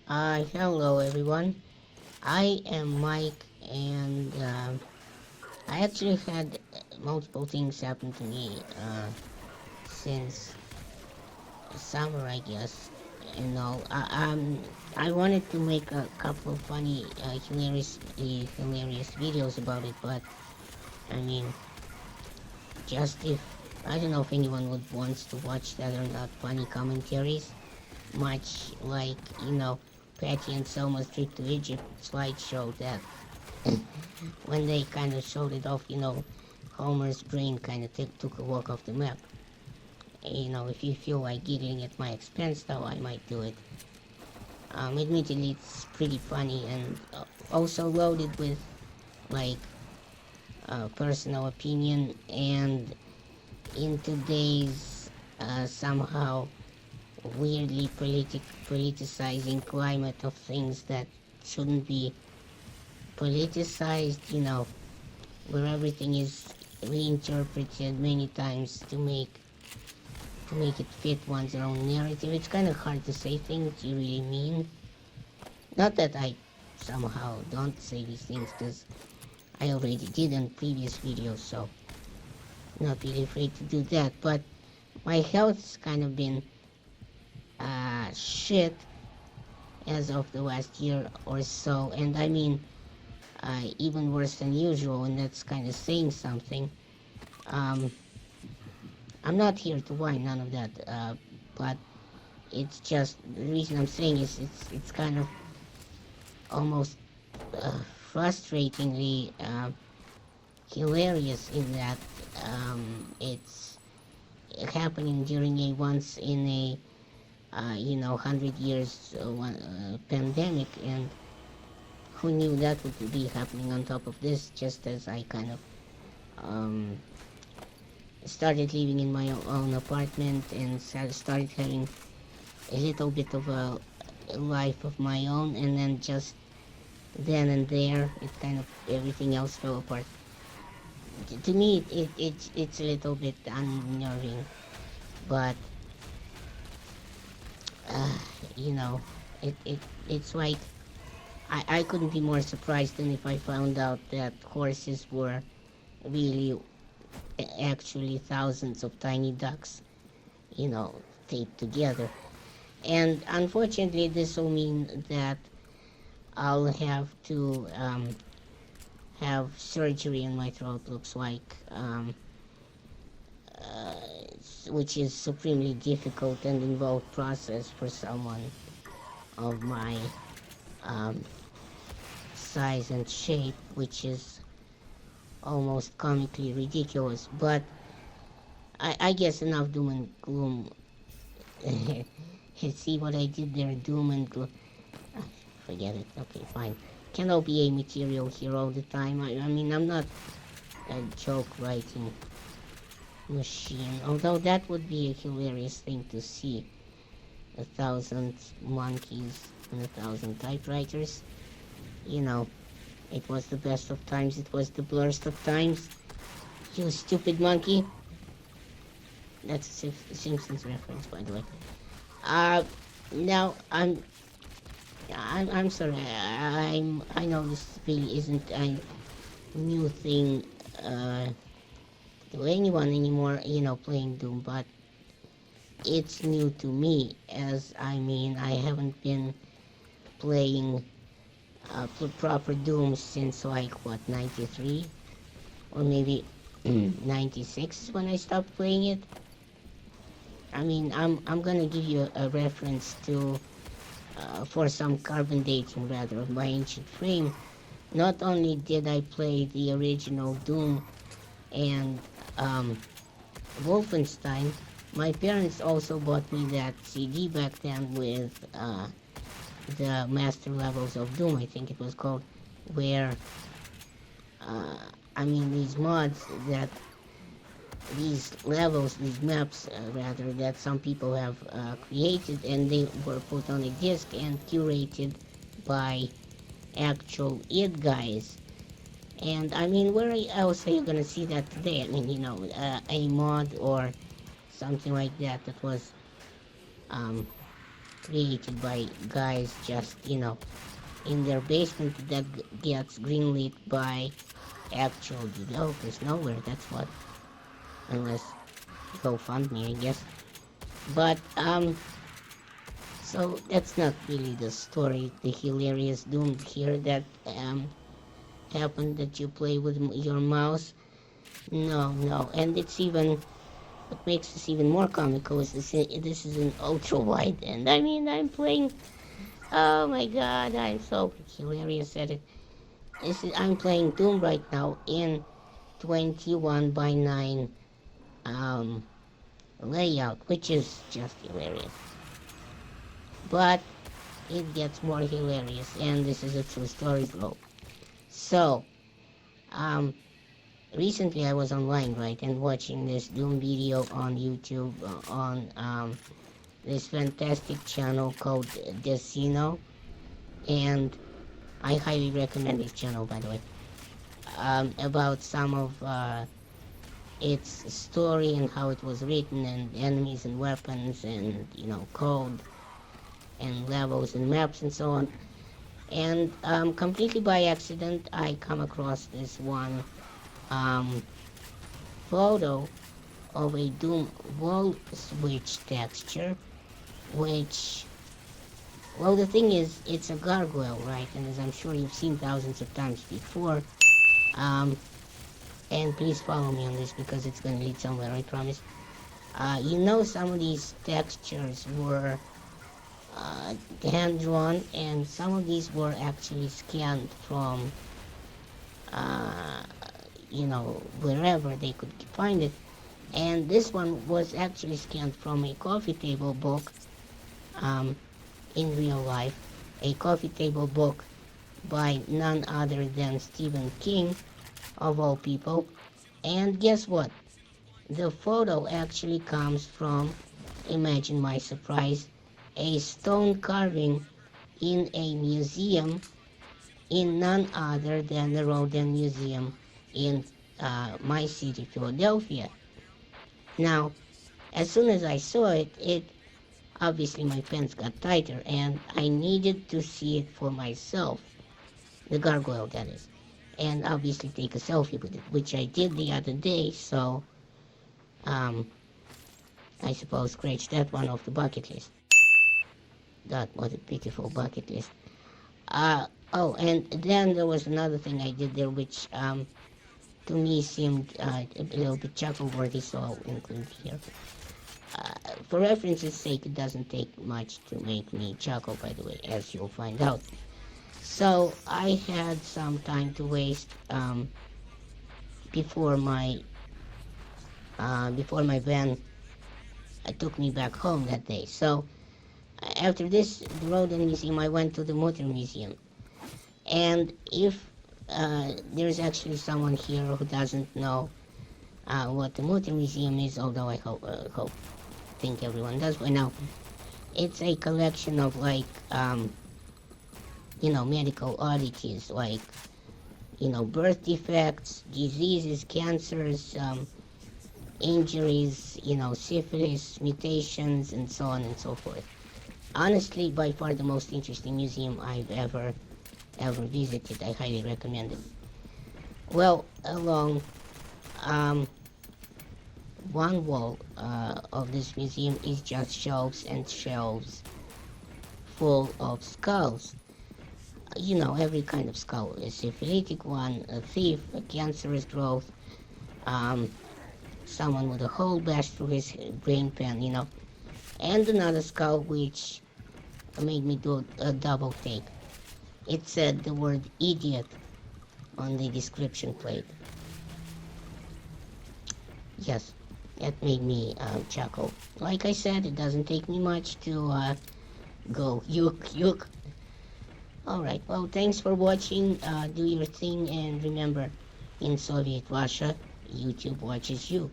Hello everyone. I am Mike, and I actually had multiple things happen to me since summer, I guess. I wanted to make a couple of funny, hilarious videos about it, but I mean, just if I don't know if anyone would wants to watch that or not. Funny commentaries, much like Patty and Selma's trip to Egypt slideshow that when they kind of showed it off, Homer's brain kind of took a walk off the map. If you feel like giggling at my expense, though, I might do it. Admittedly, it's pretty funny and also loaded with like personal opinion. And in today's somehow weirdly politicizing climate of things that shouldn't be politicized, where everything is reinterpreted many times to make it fit one's own narrative. It's kind of hard to say things you really mean. Not that I somehow don't say these things, because I already did in previous videos, so not really afraid to do that. But my health's kind of been shit as of the last year or so, and I mean even worse than usual, and that's kind of saying something. Um, I'm not here to whine, none of that, but it's just the reason I'm saying is it's kind of almost frustratingly hilarious in that it's happening during a once in a 100 years pandemic, and who knew that would be happening on top of this, just as I kind of um, started living in my own apartment and started having a little bit of a life of my own, and then just then and there it kind of everything else fell apart. To me it's a little bit unnerving, but uh, you know it's like I couldn't be more surprised than if I found out that horses were really actually thousands of tiny ducks, you know, taped together. And unfortunately, this will mean that I'll have to have surgery in my throat, looks like, uh, which is supremely difficult and involved process for someone of my um, size and shape, which is almost comically ridiculous. But I guess enough doom and gloom. See what I did there? Doom and gloom. Forget it. Okay, fine. Cannot be a material here all the time. I mean, I'm not a joke writing machine. Although that would be a hilarious thing to see. 1,000 monkeys and 1,000 typewriters. You know, it was the best of times. It was the blurst of times. You stupid monkey. That's a Simpsons reference, by the way. Uh, now I'm sorry. I know this really isn't a new thing to anyone anymore. Playing Doom, but it's new to me. As I mean, I haven't been playing proper Doom since like what, 93 or maybe 96 when I stopped playing it. I mean, I'm gonna give you a reference to for some carbon dating rather of my ancient frame. Not only did I play the original Doom and um, Wolfenstein, my parents also bought me that CD back then with the Master Levels of Doom, I think it was called, where uh, I mean these mods that these levels, these maps rather, that some people have created, and they were put on a disc and curated by actual id guys. And I mean, where else are you gonna see that today? I mean, a mod or something like that that was um, created by guys just, in their basement that gets greenlit by actual developers nowhere. That's what, unless GoFundMe, I guess. But so that's not really the story. The hilarious Doom here that happened that you play with your mouse. No, no, and it's even what makes this even more comical is this is an ultra wide, and I mean I'm playing. Oh my God, I'm so hilarious at it. I'm playing Doom right now in 21 by 9 um, layout, which is just hilarious. But it gets more hilarious, and this is a true story, bro. So, um, recently I was online, right, and watching this Doom video on YouTube on this fantastic channel called Decino, and I highly recommend this channel, by the way. About some of its story and how it was written, and enemies and weapons, and code and levels and maps and so on. And completely by accident, I come across this one um, photo of a Doom wall switch texture, which, well, the thing is, it's a gargoyle, right? And as I'm sure you've seen thousands of times before, um, and please follow me on this because it's going to lead somewhere, I promise. Some of these textures were hand-drawn, and some of these were actually scanned from, uh, wherever they could find it. And this one was actually scanned from a coffee table book um, in real life. A coffee table book by none other than Stephen King, of all people. And guess what? The photo actually comes from, imagine my surprise, a stone carving in a museum in none other than the Rodin Museum in my city, Philadelphia. Now, as soon as I saw it, obviously my pants got tighter, and I needed to see it for myself. The gargoyle, that is. And obviously take a selfie with it, which I did the other day, so um, I suppose scratch that one off the bucket list. That was a pitiful bucket list. Oh, and then there was another thing I did there, which to me seemed a little bit chuckle-worthy, so I'll include here. For reference's sake, it doesn't take much to make me chuckle, by the way, as you'll find out. So I had some time to waste before my van took me back home that day. So after this, the Rodin Museum, I went to the Motor Museum. And if there's actually someone here who doesn't know what the Motor Museum is, although I think everyone does by now, it's a collection of medical oddities, like birth defects, diseases, cancers, injuries, syphilis, mutations, and so on and so forth. Honestly, by far the most interesting museum I've ever visited. I highly recommend it. Well, along one wall of this museum is just shelves and shelves full of skulls. Every kind of skull. A syphilitic one, a thief, a cancerous growth, someone with a hole bashed through his brain pan, and another skull which made me do a double take. It said the word idiot on the description plate. Yes, that made me chuckle. Like I said, it doesn't take me much to go yuk. Alright, well, thanks for watching. Do your thing, and remember, in Soviet Russia, YouTube watches you.